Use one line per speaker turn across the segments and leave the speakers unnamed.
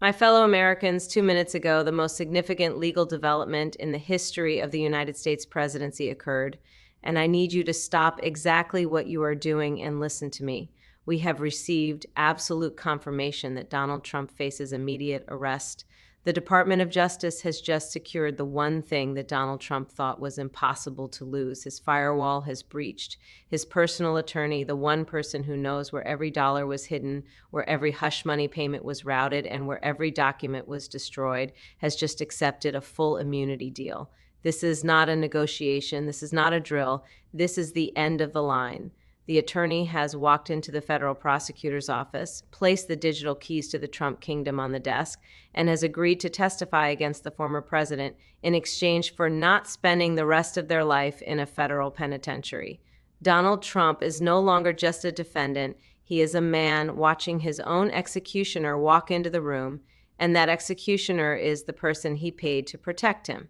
My fellow Americans, 2 minutes ago, the most significant legal development in the history of the United States presidency occurred, and I need you to stop exactly what you are doing and listen to me. We have received absolute confirmation that Donald Trump faces immediate arrest. The Department of Justice has just secured the one thing that Donald Trump thought was impossible to lose. His firewall has breached. His personal attorney, the one person who knows where every dollar was hidden, where every hush money payment was routed, and where every document was destroyed, has just accepted a full immunity deal. This is not a negotiation. This is not a drill. This is the end of the line. The attorney has walked into the federal prosecutor's office, placed the digital keys to the Trump kingdom on the desk, and has agreed to testify against the former president in exchange for not spending the rest of their life in a federal penitentiary. Donald Trump is no longer just a defendant. He is a man watching his own executioner walk into the room, and that executioner is the person he paid to protect him.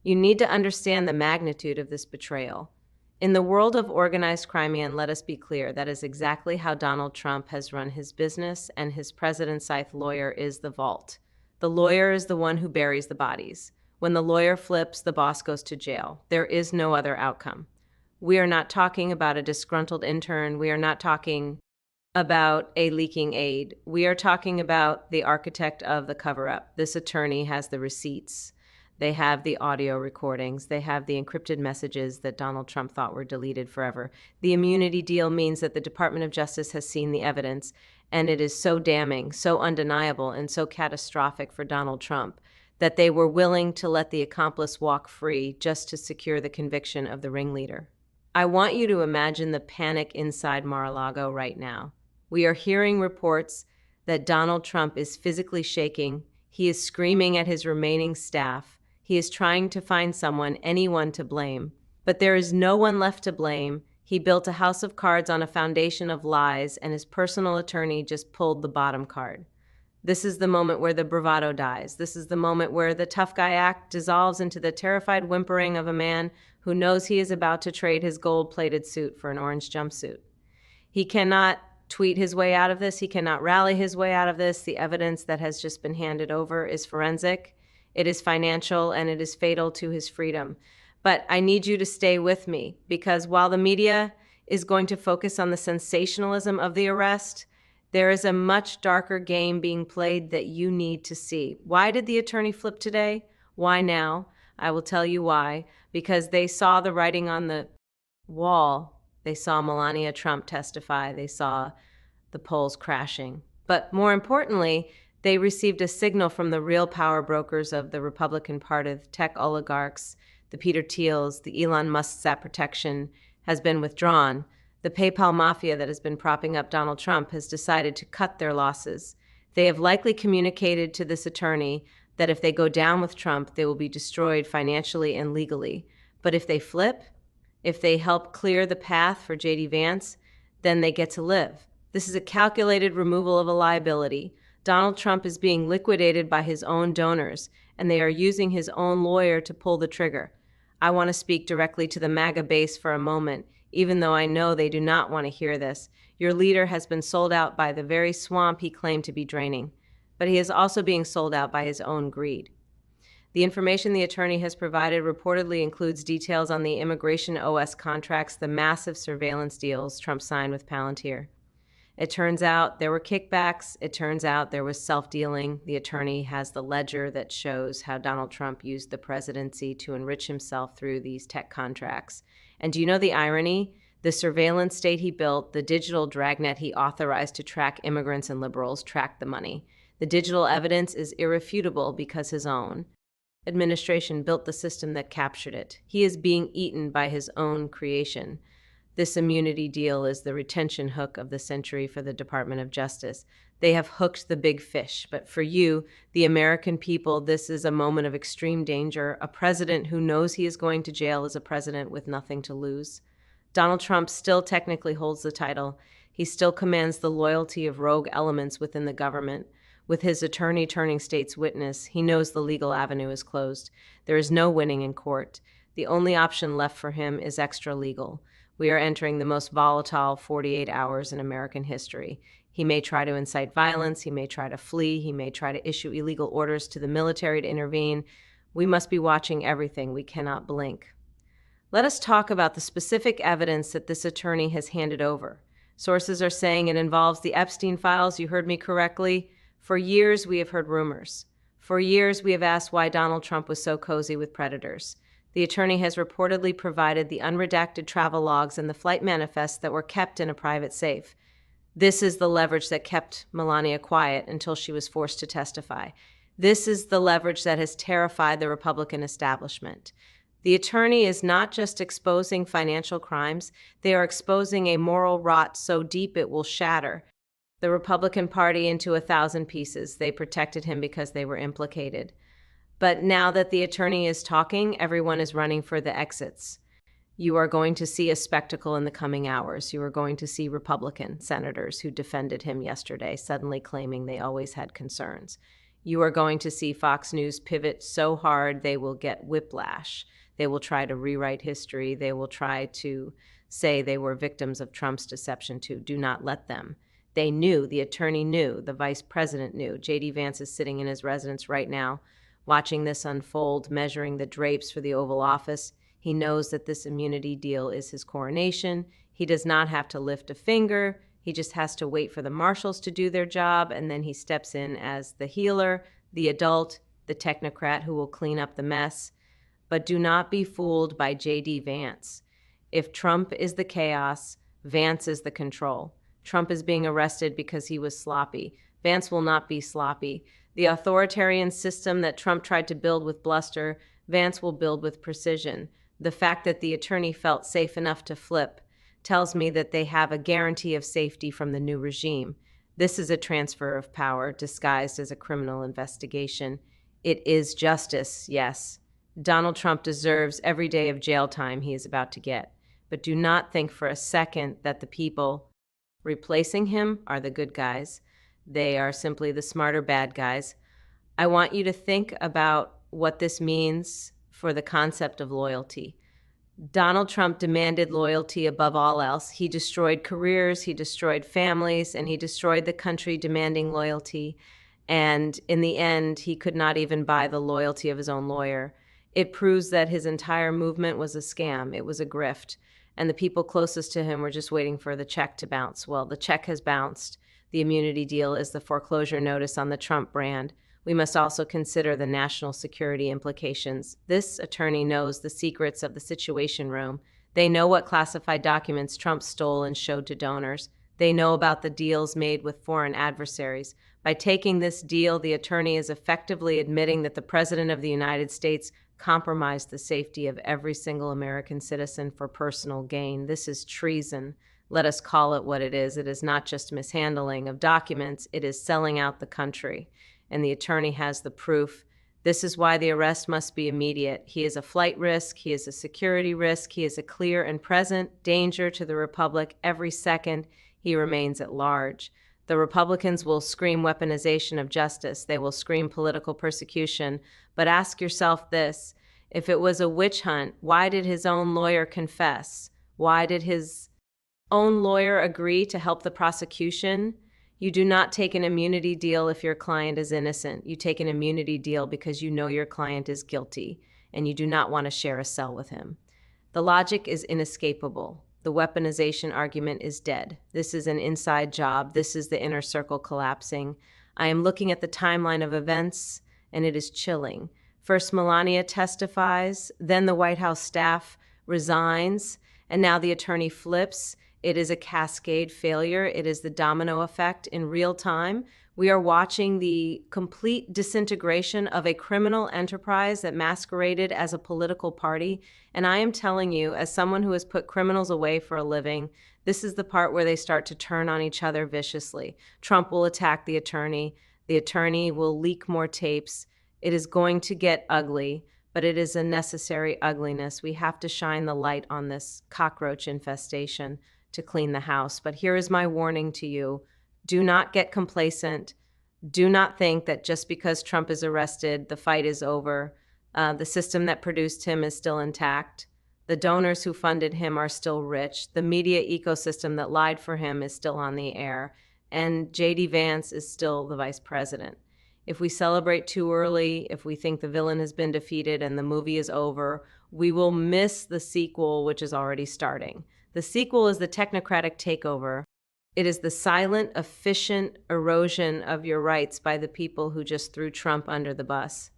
You need to understand the magnitude of this betrayal. In the world of organized crime, and let us be clear, that is exactly how Donald Trump has run his business, and his President-Scythe lawyer is the vault. The lawyer is the one who buries the bodies. When the lawyer flips, the boss goes to jail. There is no other outcome. We are not talking about a disgruntled intern. We are not talking about a leaking aide. We are talking about the architect of the cover-up. This attorney has the receipts. They have the audio recordings. They have the encrypted messages that Donald Trump thought were deleted forever. The immunity deal means that the Department of Justice has seen the evidence, and it is so damning, so undeniable, and so catastrophic for Donald Trump that they were willing to let the accomplice walk free just to secure the conviction of the ringleader. I want you to imagine the panic inside Mar-a-Lago right now. We are hearing reports that Donald Trump is physically shaking. He is screaming at his remaining staff. He is trying to find someone, anyone to blame. But there is no one left to blame. He built a house of cards on a foundation of lies, and his personal attorney just pulled the bottom card. This is the moment where the bravado dies. This is the moment where the tough guy act dissolves into the terrified whimpering of a man who knows he is about to trade his gold-plated suit for an orange jumpsuit. He cannot tweet his way out of this. He cannot rally his way out of this. The evidence that has just been handed over is forensic. It is financial, and it is fatal to his freedom. But I need you to stay with me, because while the media is going to focus on the sensationalism of the arrest, there is a much darker game being played that you need to see. Why did the attorney flip today? Why now? I will tell you why. Because they saw the writing on the wall. They saw Melania Trump testify. They saw the polls crashing. But more importantly, they received a signal from the real power brokers of the Republican Party, the tech oligarchs, the Peter Thiels, the Elon Musk's that protection has been withdrawn. The PayPal mafia that has been propping up Donald Trump has decided to cut their losses. They have likely communicated to this attorney that if they go down with Trump, they will be destroyed financially and legally. But if they flip, if they help clear the path for J.D. Vance, then they get to live. This is a calculated removal of a liability. Donald Trump is being liquidated by his own donors, and they are using his own lawyer to pull the trigger. I want to speak directly to the MAGA base for a moment, even though I know they do not want to hear this. Your leader has been sold out by the very swamp he claimed to be draining, but he is also being sold out by his own greed. The information the attorney has provided reportedly includes details on the immigration OS contracts, the massive surveillance deals Trump signed with Palantir. It turns out there were kickbacks. It turns out there was self-dealing. The attorney has the ledger that shows how Donald Trump used the presidency to enrich himself through these tech contracts. And do you know the irony? The surveillance state he built, the digital dragnet he authorized to track immigrants and liberals, tracked the money. The digital evidence is irrefutable because his own administration built the system that captured it. He is being eaten by his own creation. This immunity deal is the retention hook of the century for the Department of Justice. They have hooked the big fish, but for you, the American people, this is a moment of extreme danger. A president who knows he is going to jail is a president with nothing to lose. Donald Trump still technically holds the title. He still commands the loyalty of rogue elements within the government. With his attorney turning state's witness, he knows the legal avenue is closed. There is no winning in court. The only option left for him is extra legal. We are entering the most volatile 48 hours in American history. He may try to incite violence. He may try to flee. He may try to issue illegal orders to the military to intervene. We must be watching everything. We cannot blink. Let us talk about the specific evidence that this attorney has handed over. Sources are saying it involves the Epstein files. You heard me correctly. For years, we have heard rumors. For years, we have asked why Donald Trump was so cozy with predators. The attorney has reportedly provided the unredacted travel logs and the flight manifests that were kept in a private safe. This is the leverage that kept Melania quiet until she was forced to testify. This is the leverage that has terrified the Republican establishment. The attorney is not just exposing financial crimes, they are exposing a moral rot so deep it will shatter the Republican Party into 1,000 pieces. They protected him because they were implicated. But now that the attorney is talking, everyone is running for the exits. You are going to see a spectacle in the coming hours. You are going to see Republican senators who defended him yesterday suddenly claiming they always had concerns. You are going to see Fox News pivot so hard they will get whiplash. They will try to rewrite history. They will try to say they were victims of Trump's deception too. Do not let them. They knew, the attorney knew, the vice president knew. J.D. Vance is sitting in his residence right now, watching this unfold, measuring the drapes for the Oval Office. He knows that this immunity deal is his coronation. He does not have to lift a finger. He just has to wait for the marshals to do their job, and then he steps in as the healer, the adult, the technocrat who will clean up the mess. But do not be fooled by J.D. Vance. If Trump is the chaos, Vance is the control. Trump is being arrested because he was sloppy. Vance will not be sloppy. The authoritarian system that Trump tried to build with bluster, Vance will build with precision. The fact that the attorney felt safe enough to flip tells me that they have a guarantee of safety from the new regime. This is a transfer of power disguised as a criminal investigation. It is justice, yes. Donald Trump deserves every day of jail time he is about to get. But do not think for a second that the people replacing him are the good guys. They are simply the smarter bad guys. I want you to think about what this means for the concept of loyalty. Donald Trump demanded loyalty above all else. He destroyed careers, he destroyed families, and he destroyed the country demanding loyalty. And in the end, he could not even buy the loyalty of his own lawyer. It proves that his entire movement was a scam. It was a grift. And the people closest to him were just waiting for the check to bounce. Well, the check has bounced. The immunity deal is the foreclosure notice on the Trump brand. We must also consider the national security implications. This attorney knows the secrets of the Situation Room. They know what classified documents Trump stole and showed to donors. They know about the deals made with foreign adversaries. By taking this deal, the attorney is effectively admitting that the President of the United States compromised the safety of every single American citizen for personal gain. This is treason. Let us call it what it is. It is not just mishandling of documents. It is selling out the country. And the attorney has the proof. This is why the arrest must be immediate. He is a flight risk. He is a security risk. He is a clear and present danger to the Republic every second he remains at large. The Republicans will scream weaponization of justice. They will scream political persecution. But ask yourself this: if it was a witch hunt, why did his own lawyer confess? Why did his own lawyer agree to help the prosecution? You do not take an immunity deal if your client is innocent. You take an immunity deal because you know your client is guilty and you do not want to share a cell with him. The logic is inescapable. The weaponization argument is dead. This is an inside job. This is the inner circle collapsing. I am looking at the timeline of events, and it is chilling. First, Melania testifies, then the White House staff resigns, and now the attorney flips. It is a cascade failure. It is the domino effect in real time. We are watching the complete disintegration of a criminal enterprise that masqueraded as a political party. And I am telling you, as someone who has put criminals away for a living, this is the part where they start to turn on each other viciously. Trump will attack the attorney. The attorney will leak more tapes. It is going to get ugly, but it is a necessary ugliness. We have to shine the light on this cockroach infestation to clean the house. But here is my warning to you. Do not get complacent. Do not think that just because Trump is arrested, the fight is over. The system that produced him is still intact. The donors who funded him are still rich. The media ecosystem that lied for him is still on the air. and J.D. Vance is still the vice president. If we celebrate too early, if we think the villain has been defeated and the movie is over, we will miss the sequel, which is already starting. The sequel is the technocratic takeover. It is the silent, efficient erosion of your rights by the people who just threw Trump under the bus.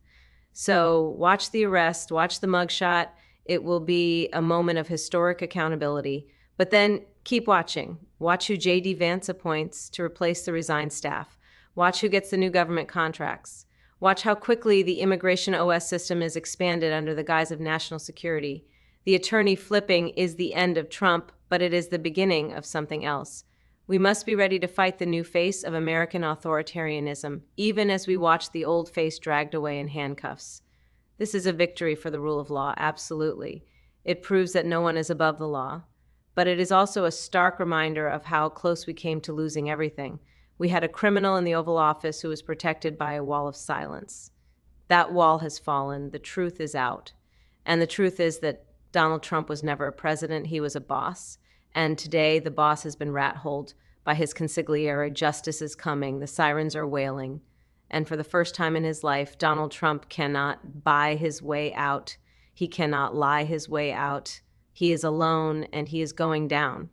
So watch the arrest, watch the mugshot. It will be a moment of historic accountability. But then keep watching. Watch who J.D. Vance appoints to replace the resigned staff. Watch who gets the new government contracts. Watch how quickly the immigration OS system is expanded under the guise of national security. The attorney flipping is the end of Trump, but it is the beginning of something else. We must be ready to fight the new face of American authoritarianism, even as we watch the old face dragged away in handcuffs. This is a victory for the rule of law, absolutely. It proves that no one is above the law. But it is also a stark reminder of how close we came to losing everything. We had a criminal in the Oval Office who was protected by a wall of silence. That wall has fallen. The truth is out. And the truth is that Donald Trump was never a president. He was a boss. And today, the boss has been rat-holed by his consigliere. Justice is coming. The sirens are wailing. And for the first time in his life, Donald Trump cannot buy his way out. He cannot lie his way out. He is alone, and he is going down.